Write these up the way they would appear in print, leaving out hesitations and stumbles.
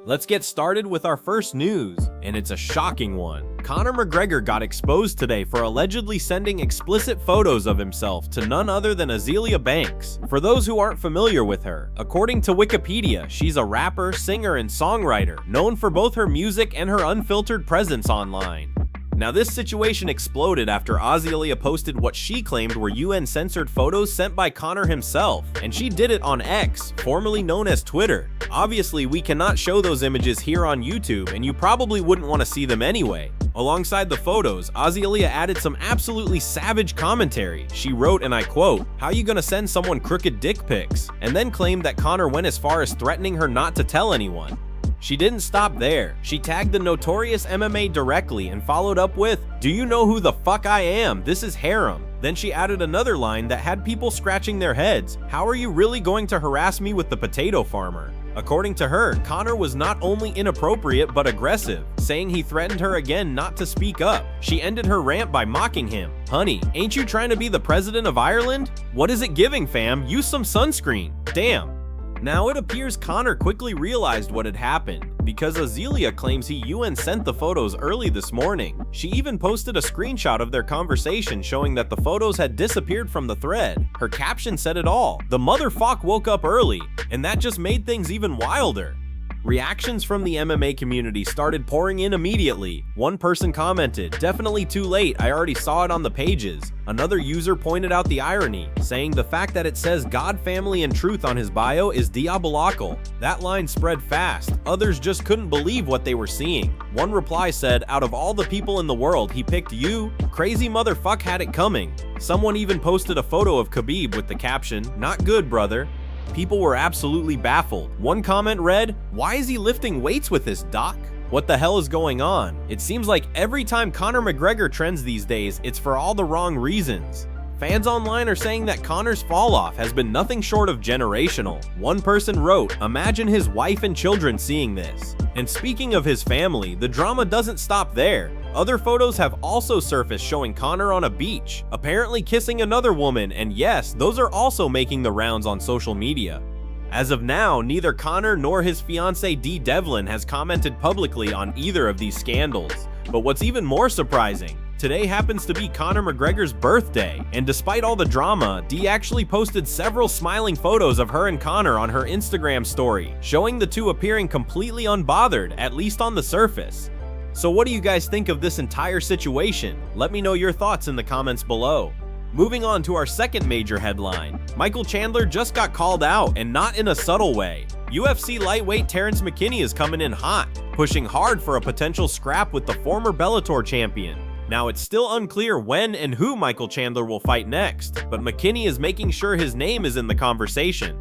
Let's get started with our first news, and it's a shocking one. Conor McGregor got exposed today for allegedly sending explicit photos of himself to none other than Azealia Banks. For those who aren't familiar with her, according to Wikipedia, she's a rapper, singer, and songwriter, known for both her music and her unfiltered presence online. Now, this situation exploded after Azealia posted what she claimed were UN-censored photos sent by Conor himself, and she did it on X, formerly known as Twitter. Obviously, we cannot show those images here on YouTube, and you probably wouldn't want to see them anyway. Alongside the photos, Azealia added some absolutely savage commentary. She wrote, and I quote, "How you gonna send someone crooked dick pics?" and then claimed that Conor went as far as threatening her not to tell anyone. She didn't stop there. She tagged the notorious MMA directly and followed up with, "Do you know who the fuck I am? This is harem." Then she added another line that had people scratching their heads. "How are you really going to harass me with the potato farmer?" According to her, Conor was not only inappropriate but aggressive, saying he threatened her again not to speak up. She ended her rant by mocking him. "Honey, ain't you trying to be the president of Ireland? What is it giving, fam? Use some sunscreen. Damn." Now, it appears Conor quickly realized what had happened, because Azealia claims he UN sent the photos early this morning. She even posted a screenshot of their conversation showing that the photos had disappeared from the thread. Her caption said it all. The motherfucker woke up early, and that just made things even wilder. Reactions from the MMA community started pouring in immediately. One person commented, "Definitely too late, I already saw it on the pages." Another user pointed out the irony, saying the fact that it says God, family, and truth on his bio is diabolical. That line spread fast. Others just couldn't believe what they were seeing. One reply said, "Out of all the people in the world, he picked you? Crazy motherfuck had it coming." Someone even posted a photo of Khabib with the caption, "Not good, brother." People were absolutely baffled. One comment read, "Why is he lifting weights with this, doc? What the hell is going on?" It seems like every time Conor McGregor trends these days, it's for all the wrong reasons. Fans online are saying that Conor's fall-off has been nothing short of generational. One person wrote, "Imagine his wife and children seeing this." And speaking of his family, the drama doesn't stop there. Other photos have also surfaced showing Conor on a beach, apparently kissing another woman, and yes, those are also making the rounds on social media. As of now, neither Conor nor his fiancée Dee Devlin has commented publicly on either of these scandals. But what's even more surprising, today happens to be Conor McGregor's birthday, and despite all the drama, Dee actually posted several smiling photos of her and Conor on her Instagram story, showing the two appearing completely unbothered, at least on the surface. So what do you guys think of this entire situation? Let me know your thoughts in the comments below. Moving on to our second major headline, Michael Chandler just got called out, and not in a subtle way. UFC lightweight Terence McKenna is coming in hot, pushing hard for a potential scrap with the former Bellator champion. Now, it's still unclear when and who Michael Chandler will fight next, but McKenna is making sure his name is in the conversation.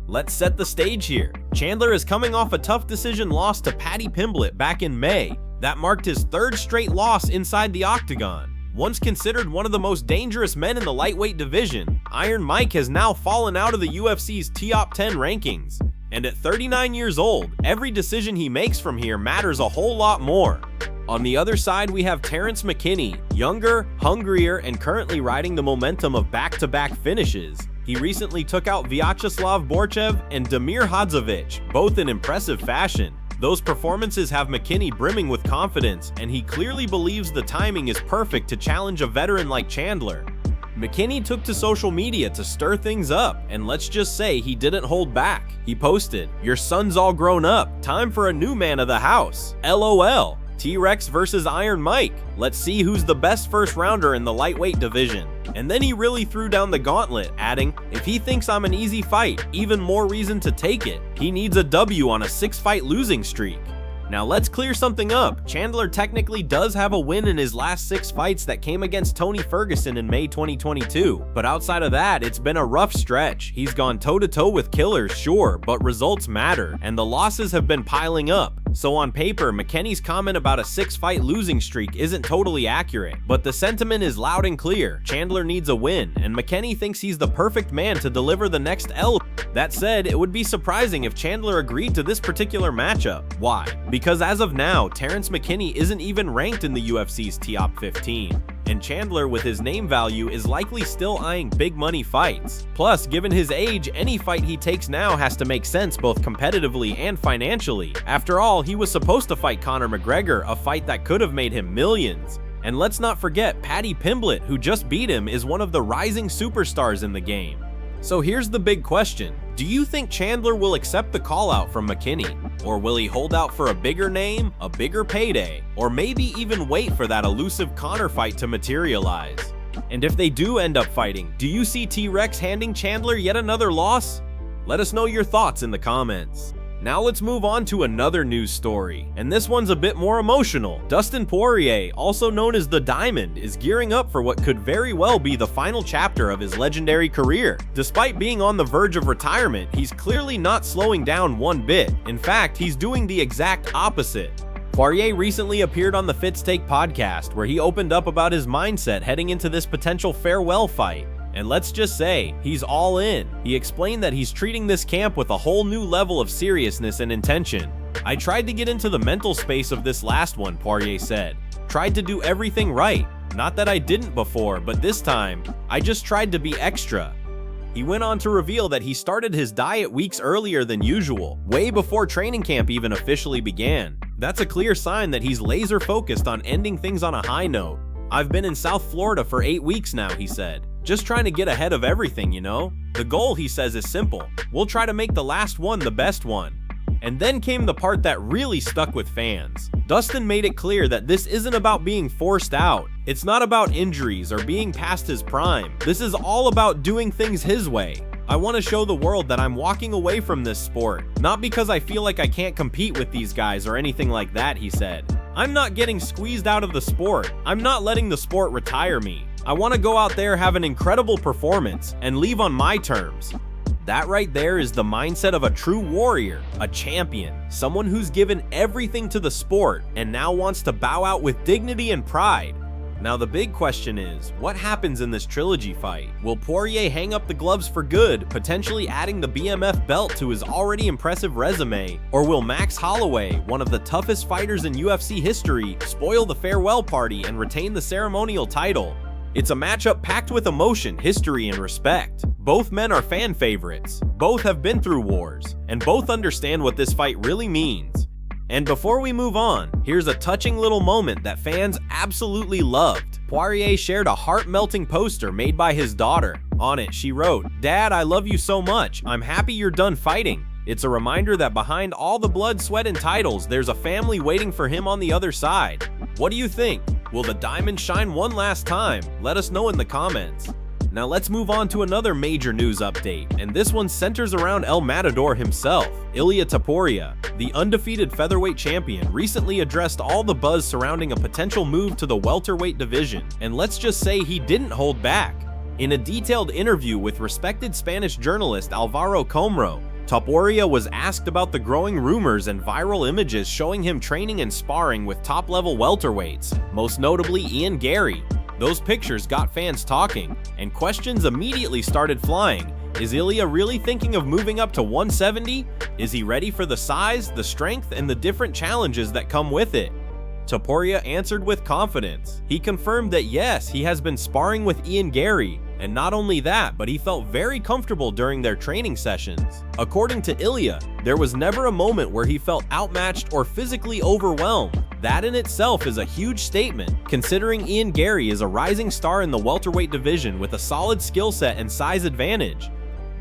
Let's set the stage here. Chandler is coming off a tough decision loss to Paddy Pimblett back in May. That marked his third straight loss inside the octagon. Once considered one of the most dangerous men in the lightweight division, Iron Mike has now fallen out of the UFC's top 10 rankings. And at 39 years old, every decision he makes from here matters a whole lot more. On the other side, we have Terence McKenna, younger, hungrier, and currently riding the momentum of back-to-back finishes. He recently took out Vyacheslav Borchev and Damir Hadzovic, both in impressive fashion. Those performances have McKenna brimming with confidence, and he clearly believes the timing is perfect to challenge a veteran like Chandler. McKenna took to social media to stir things up, and let's just say he didn't hold back. He posted, "Your son's all grown up. Time for a new man of the house. LOL. T-Rex versus Iron Mike. Let's see who's the best first rounder in the lightweight division." And then he really threw down the gauntlet, adding, "If he thinks I'm an easy fight, even more reason to take it. He needs a W on a 6-fight losing streak." Now let's clear something up. Chandler technically does have a win in his last 6 fights that came against Tony Ferguson in May 2022. But outside of that, it's been a rough stretch. He's gone toe-to-toe with killers, sure, but results matter, and the losses have been piling up. So on paper, McKenna's comment about a 6-fight losing streak isn't totally accurate, but the sentiment is loud and clear. Chandler needs a win, and McKenna thinks he's the perfect man to deliver the next L. That said, it would be surprising if Chandler agreed to this particular matchup. Why? Because as of now, Terence McKenna isn't even ranked in the UFC's top 15. and Chandler with his name value is likely still eyeing big money fights. Plus, given his age, any fight he takes now has to make sense both competitively and financially. After all, he was supposed to fight Conor McGregor, a fight that could have made him millions. And let's not forget, Paddy Pimblett, who just beat him, is one of the rising superstars in the game. So here's the big question. Do you think Chandler will accept the call-out from McKenna? Or will he hold out for a bigger name, a bigger payday, or maybe even wait for that elusive Conor fight to materialize? And if they do end up fighting, do you see T-Rex handing Chandler yet another loss? Let us know your thoughts in the comments. Now let's move on to another news story, and this one's a bit more emotional. Dustin Poirier, also known as the Diamond, is gearing up for what could very well be the final chapter of his legendary career. Despite being on the verge of retirement, he's clearly not slowing down one bit. In fact, he's doing the exact opposite. Poirier recently appeared on the Fitz Take podcast, where he opened up about his mindset heading into this potential farewell fight. And let's just say, he's all in. He explained that he's treating this camp with a whole new level of seriousness and intention. I tried to get into the mental space of this last one, Poirier said. Tried to do everything right. Not that I didn't before, but this time, I just tried to be extra. He went on to reveal that he started his diet weeks earlier than usual, way before training camp even officially began. That's a clear sign that he's laser focused on ending things on a high note. I've been in South Florida for 8 weeks now, he said. Just trying to get ahead of everything, you know? The goal, he says, is simple. We'll try to make the last one the best one. And then came the part that really stuck with fans. Dustin made it clear that this isn't about being forced out. It's not about injuries or being past his prime. This is all about doing things his way. I want to show the world that I'm walking away from this sport, not because I feel like I can't compete with these guys or anything like that, he said. I'm not getting squeezed out of the sport. I'm not letting the sport retire me. I want to go out there, have an incredible performance, and leave on my terms. That right there is the mindset of a true warrior, a champion, someone who's given everything to the sport and now wants to bow out with dignity and pride. Now the big question is, what happens in this trilogy fight? Will Poirier hang up the gloves for good, potentially adding the BMF belt to his already impressive resume? Or will Max Holloway, one of the toughest fighters in UFC history, spoil the farewell party and retain the ceremonial title? It's a matchup packed with emotion, history, and respect. Both men are fan favorites, both have been through wars, and both understand what this fight really means. And before we move on, here's a touching little moment that fans absolutely loved. Poirier shared a heart-melting poster made by his daughter. On it, she wrote, "Dad, I love you so much. I'm happy you're done fighting." It's a reminder that behind all the blood, sweat, and titles, there's a family waiting for him on the other side. What do you think? Will the diamond shine one last time? Let us know in the comments. Now let's move on to another major news update, and this one centers around El Matador himself. Ilia Taporia, the undefeated featherweight champion, recently addressed all the buzz surrounding a potential move to the welterweight division, and let's just say he didn't hold back. In a detailed interview with respected Spanish journalist Alvaro Comro, Taporia was asked about the growing rumors and viral images showing him training and sparring with top-level welterweights, most notably Ian Gary. Those pictures got fans talking, and questions immediately started flying. Is Ilia really thinking of moving up to 170? Is he ready for the size, the strength, and the different challenges that come with it? Taporia answered with confidence. He confirmed that yes, he has been sparring with Ian Gary, and not only that, but he felt very comfortable during their training sessions. According to Ilia, there was never a moment where he felt outmatched or physically overwhelmed. That in itself is a huge statement, considering Ian Gary is a rising star in the welterweight division with a solid skill set and size advantage.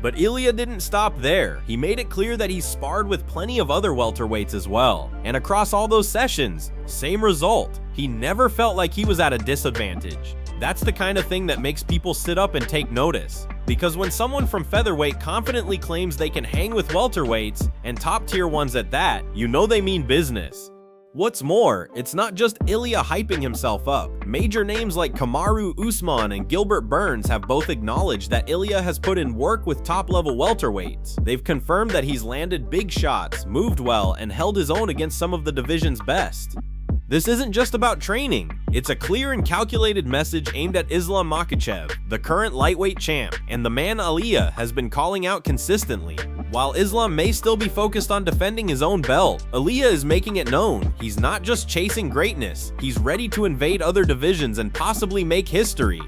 But Ilia didn't stop there. He made it clear that he sparred with plenty of other welterweights as well. And across all those sessions, same result. He never felt like he was at a disadvantage. That's the kind of thing that makes people sit up and take notice. Because when someone from featherweight confidently claims they can hang with welterweights, and top tier ones at that, you know they mean business. What's more, it's not just Ilia hyping himself up. Major names like Kamaru Usman and Gilbert Burns have both acknowledged that Ilia has put in work with top-level welterweights. They've confirmed that he's landed big shots, moved well, and held his own against some of the division's best. This isn't just about training. It's a clear and calculated message aimed at Islam Makhachev, the current lightweight champ, and the man Ilia has been calling out consistently. While Islam may still be focused on defending his own belt, Ilia is making it known he's not just chasing greatness, he's ready to invade other divisions and possibly make history.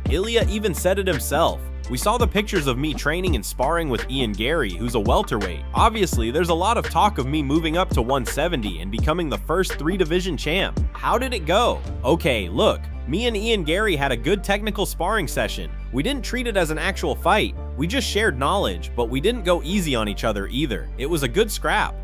Ilia even said it himself. "We saw the pictures of me training and sparring with Ian Gary, who's a welterweight. Obviously, there's a lot of talk of me moving up to 170 and becoming the first 3-division champ. How did it go? Okay, look, me and Ian Gary had a good technical sparring session. We didn't treat it as an actual fight. We just shared knowledge, but we didn't go easy on each other either. It was a good scrap.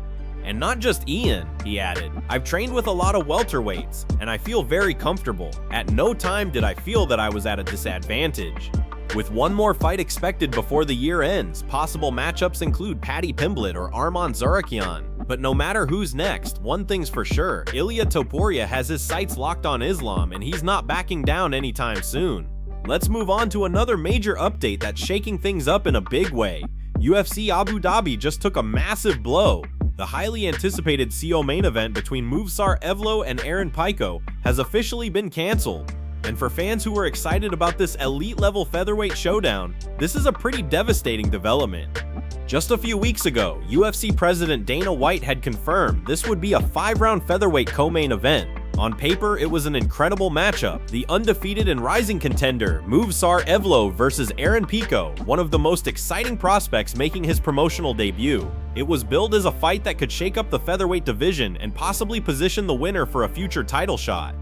And not just Ian," he added. "I've trained with a lot of welterweights, and I feel very comfortable. At no time did I feel that I was at a disadvantage." With one more fight expected before the year ends, possible matchups include Paddy Pimblett or Arman Tsarukyan. But no matter who's next, one thing's for sure, Ilia Taporia has his sights locked on Islam, and he's not backing down anytime soon. Let's move on to another major update that's shaking things up in a big way. UFC Abu Dhabi just took a massive blow. The highly anticipated CO main event between Movsar Evloev and Aaron Pico has officially been cancelled. And for fans who were excited about this elite-level featherweight showdown, this is a pretty devastating development. Just a few weeks ago, UFC President Dana White had confirmed this would be a 5-round featherweight co-main event. On paper, it was an incredible matchup. The undefeated and rising contender, Movsar Evloev versus Aaron Pico, one of the most exciting prospects making his promotional debut. It was billed as a fight that could shake up the featherweight division and possibly position the winner for a future title shot.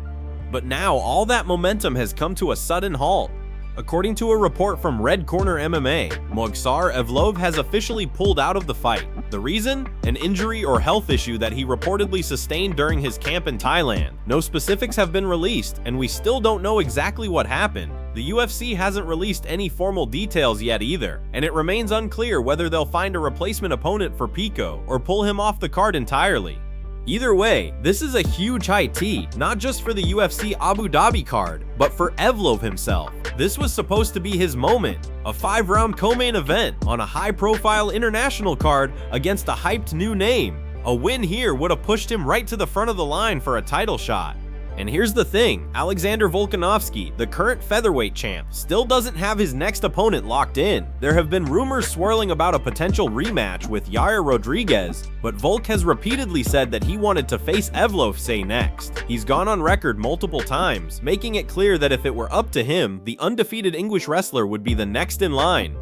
But now, all that momentum has come to a sudden halt. According to a report from Red Corner MMA, Movsar Evloev has officially pulled out of the fight. The reason? An injury or health issue that he reportedly sustained during his camp in Thailand. No specifics have been released, and we still don't know exactly what happened. The UFC hasn't released any formal details yet either, and it remains unclear whether they'll find a replacement opponent for Pico or pull him off the card entirely. Either way, this is a huge high tea, not just for the UFC Abu Dhabi card, but for Evloev himself. This was supposed to be his moment, a 5-round co-main event on a high-profile international card against a hyped new name. A win here would have pushed him right to the front of the line for a title shot. And here's the thing, Alexander Volkanovski, the current featherweight champ, still doesn't have his next opponent locked in. There have been rumors swirling about a potential rematch with Yair Rodriguez, but Volk has repeatedly said that he wanted to face Evloev next. He's gone on record multiple times, making it clear that if it were up to him, the undefeated English wrestler would be the next in line.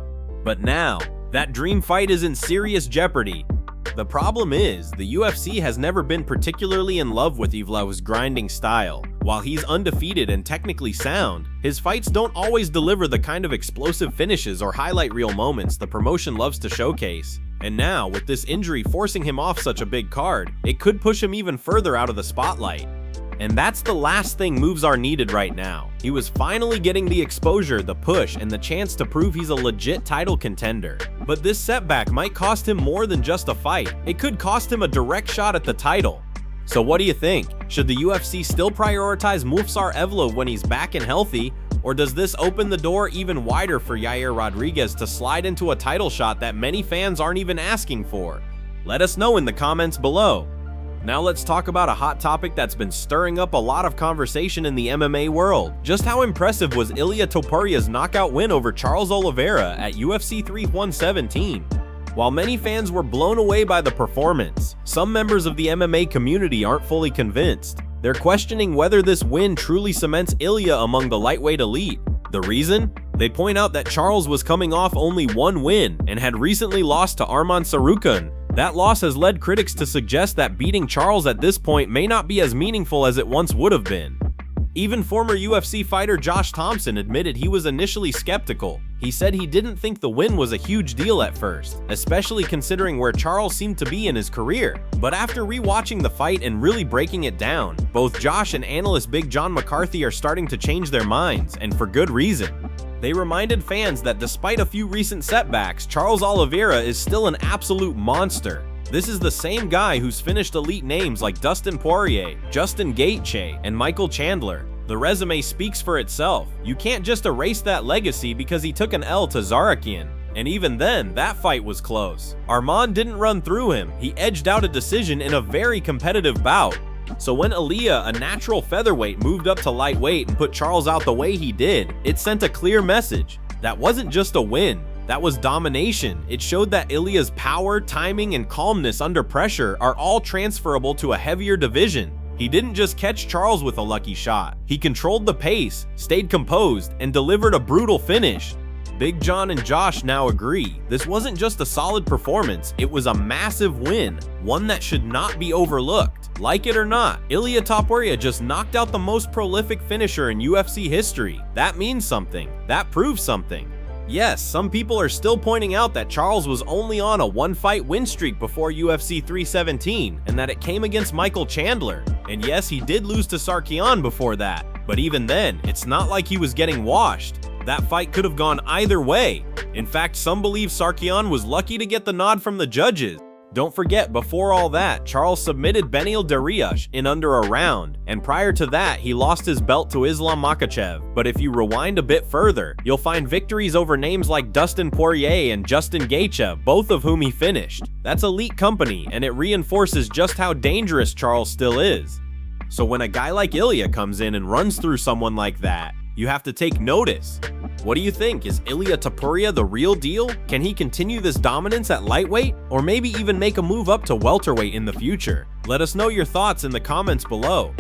But now, that dream fight is in serious jeopardy. The problem is, the UFC has never been particularly in love with Evloev's grinding style. While he's undefeated and technically sound, his fights don't always deliver the kind of explosive finishes or highlight reel moments the promotion loves to showcase. And now, with this injury forcing him off such a big card, it could push him even further out of the spotlight. And that's the last thing Movsar needed right now. He was finally getting the exposure, the push, and the chance to prove he's a legit title contender. But this setback might cost him more than just a fight. It could cost him a direct shot at the title. So what do you think? Should the UFC still prioritize Movsar Evloev when he's back and healthy, or does this open the door even wider for Yair Rodriguez to slide into a title shot that many fans aren't even asking for? Let us know in the comments below. Now let's talk about a hot topic that's been stirring up a lot of conversation in the MMA world. Just how impressive was Ilia Taporia's knockout win over Charles Olivivera at UFC 117? While many fans were blown away by the performance, some members of the MMA community aren't fully convinced. They're questioning whether this win truly cements Ilia among the lightweight elite. The reason? They point out that Charles was coming off only one win and had recently lost to Arman Tsarukyan. That loss has led critics to suggest that beating Charles at this point may not be as meaningful as it once would have been. Even former UFC fighter Josh Thompson admitted he was initially skeptical. He said he didn't think the win was a huge deal at first, especially considering where Charles seemed to be in his career. But after rewatching the fight and really breaking it down, both Josh and analyst Big John McCarthy are starting to change their minds, and for good reason. They reminded fans that despite a few recent setbacks, Charles Oliveira is still an absolute monster. This is the same guy who's finished elite names like Dustin Poirier, Justin Gaethje, and Michael Chandler. The resume speaks for itself. You can't just erase that legacy because he took an L to Tsarukyan. And even then, that fight was close. Arman didn't run through him, he edged out a decision in a very competitive bout. So when Ilia, a natural featherweight, moved up to lightweight and put Charles out the way he did, it sent a clear message. That wasn't just a win, That was domination. It showed that Ilia's power, timing, and calmness under pressure are all transferable to a heavier division. He didn't just catch Charles with a lucky shot. He controlled the pace, stayed composed, and delivered a brutal finish. Big John and Josh now agree. This wasn't just a solid performance, it was a massive win, one that should not be overlooked. Like it or not, Ilia Taporia just knocked out the most prolific finisher in UFC history. That means something. That proves something. Yes, some people are still pointing out that Charles was only on a one-fight win streak before UFC 317, and that it came against Michael Chandler. And yes, he did lose to Sarkian before that, but even then, it's not like he was getting washed. That fight could have gone either way. In fact, some believe Sarkian was lucky to get the nod from the judges. Don't forget, before all that, Charles submitted Beneil Dariush in under a round, and prior to that, he lost his belt to Islam Makhachev. But if you rewind a bit further, you'll find victories over names like Dustin Poirier and Justin Gaethje, both of whom he finished. That's elite company, and it reinforces just how dangerous Charles still is. So when a guy like Ilia comes in and runs through someone like that, you have to take notice. What do you think? Is Ilia Taporia the real deal? Can he continue this dominance at lightweight? Or maybe even make a move up to welterweight in the future? Let us know your thoughts in the comments below.